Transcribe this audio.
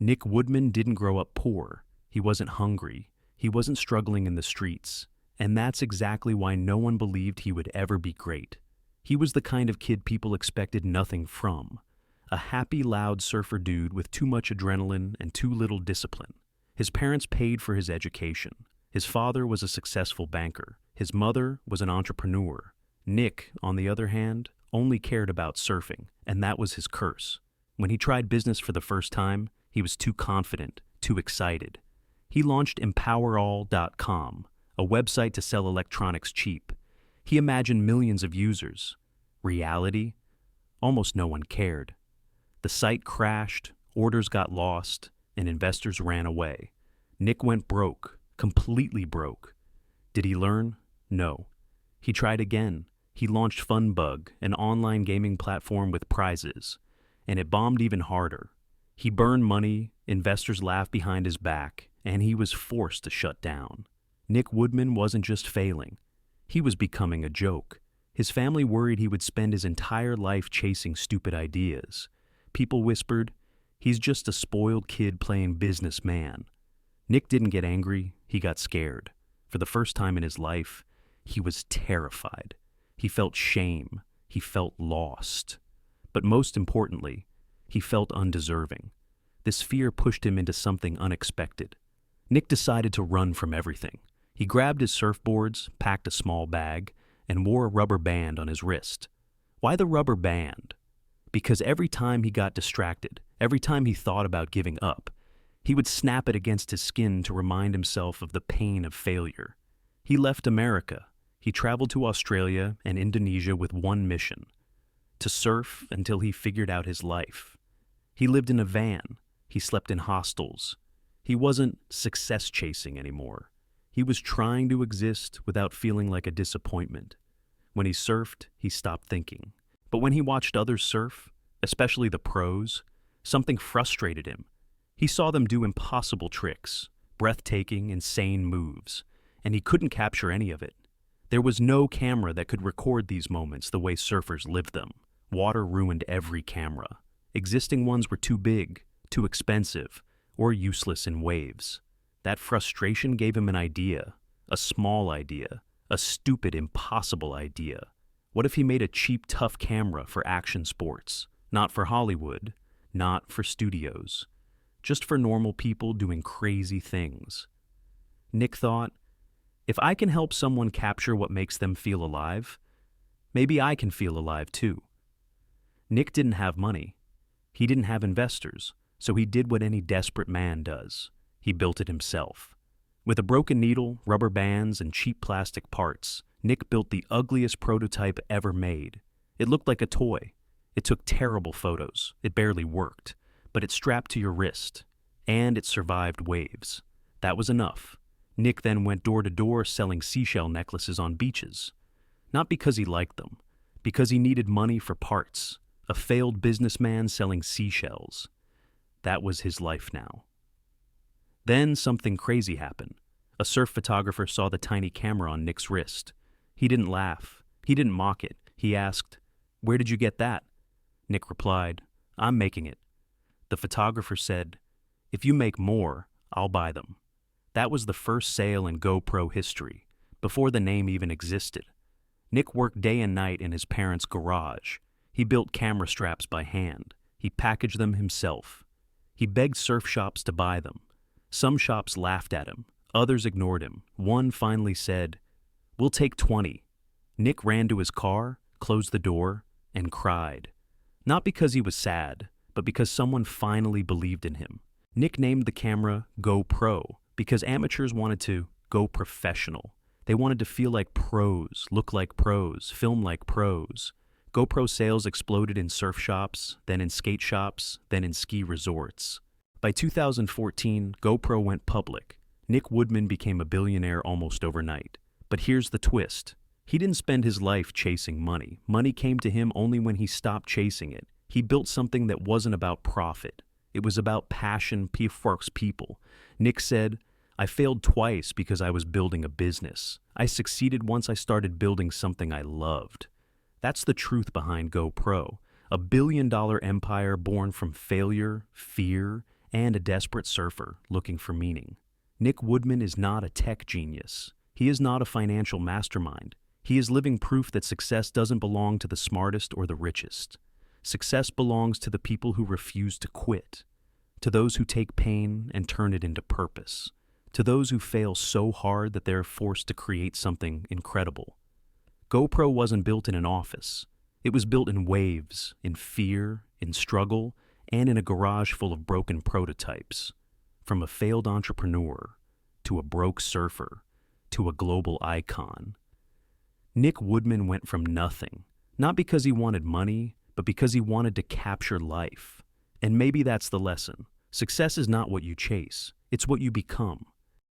Nick Woodman didn't grow up poor. He wasn't hungry. He wasn't struggling in the streets. And that's exactly why no one believed he would ever be great. He was the kind of kid people expected nothing from. A happy, loud surfer dude with too much adrenaline and too little discipline. His parents paid for his education. His father was a successful banker. His mother was an entrepreneur. Nick, on the other hand, only cared about surfing, and that was his curse. When he tried business for the first time, he was too confident, too excited. He launched empowerall.com, a website to sell electronics cheap. He imagined millions of users. Reality? Almost no one cared. The site crashed, orders got lost, and investors ran away. Nick went broke, completely broke. Did he learn? No. He tried again. He launched Funbug, an online gaming platform with prizes, and it bombed even harder. He burned money, investors laughed behind his back, and he was forced to shut down. Nick Woodman wasn't just failing. He was becoming a joke. His family worried he would spend his entire life chasing stupid ideas. People whispered, "He's just a spoiled kid playing businessman." Nick didn't get angry, he got scared. For the first time in his life, he was terrified. He felt shame. He felt lost. But most importantly, he felt undeserving. This fear pushed him into something unexpected. Nick decided to run from everything. He grabbed his surfboards, packed a small bag, and wore a rubber band on his wrist. Why the rubber band? Because every time he got distracted, every time he thought about giving up, he would snap it against his skin to remind himself of the pain of failure. He left America. He traveled to Australia and Indonesia with one mission: to surf until he figured out his life. He lived in a van. He slept in hostels. He wasn't success chasing anymore. He was trying to exist without feeling like a disappointment. When he surfed, he stopped thinking. But when he watched others surf, especially the pros, something frustrated him. He saw them do impossible tricks, breathtaking, insane moves, and he couldn't capture any of it. There was no camera that could record these moments the way surfers lived them. Water ruined every camera. Existing ones were too big, too expensive, or useless in waves. That frustration gave him an idea, a small idea, a stupid, impossible idea. What if he made a cheap, tough camera for action sports? Not for Hollywood, not for studios, just for normal people doing crazy things. Nick thought, if I can help someone capture what makes them feel alive, maybe I can feel alive too. Nick didn't have money. He didn't have investors, so he did what any desperate man does. He built it himself. With a broken needle, rubber bands, and cheap plastic parts, Nick built the ugliest prototype ever made. It looked like a toy. It took terrible photos. It barely worked, but it strapped to your wrist, and it survived waves. That was enough. Nick then went door to door selling seashell necklaces on beaches. Not because he liked them, because he needed money for parts. A failed businessman selling seashells. That was his life now. Then something crazy happened. A surf photographer saw the tiny camera on Nick's wrist. He didn't laugh. He didn't mock it. He asked, "Where did you get that?" Nick replied, "I'm making it." The photographer said, "If you make more, I'll buy them." That was the first sale in GoPro history, before the name even existed. Nick worked day and night in his parents' garage. He built camera straps by hand. He packaged them himself. He begged surf shops to buy them. Some shops laughed at him. Others ignored him. One finally said, "We'll take 20. Nick ran to his car, closed the door, and cried. Not because he was sad, but because someone finally believed in him. Nick named the camera GoPro because amateurs wanted to go professional. They wanted to feel like pros, look like pros, film like pros. GoPro sales exploded in surf shops, then in skate shops, then in ski resorts. By 2014, GoPro went public. Nick Woodman became a billionaire almost overnight. But here's the twist. He didn't spend his life chasing money. Money came to him only when he stopped chasing it. He built something that wasn't about profit. It was about passion for people. Nick said, "I failed twice because I was building a business. I succeeded once I started building something I loved." That's the truth behind GoPro. A billion-dollar empire born from failure, fear, and a desperate surfer looking for meaning. Nick Woodman is not a tech genius. He is not a financial mastermind. He is living proof that success doesn't belong to the smartest or the richest. Success belongs to the people who refuse to quit, to those who take pain and turn it into purpose, to those who fail so hard that they're forced to create something incredible. GoPro wasn't built in an office. It was built in waves, in fear, in struggle, and in a garage full of broken prototypes. From a failed entrepreneur, to a broke surfer, to a global icon. Nick Woodman went from nothing, not because he wanted money, but because he wanted to capture life. And maybe that's the lesson. Success is not what you chase, it's what you become.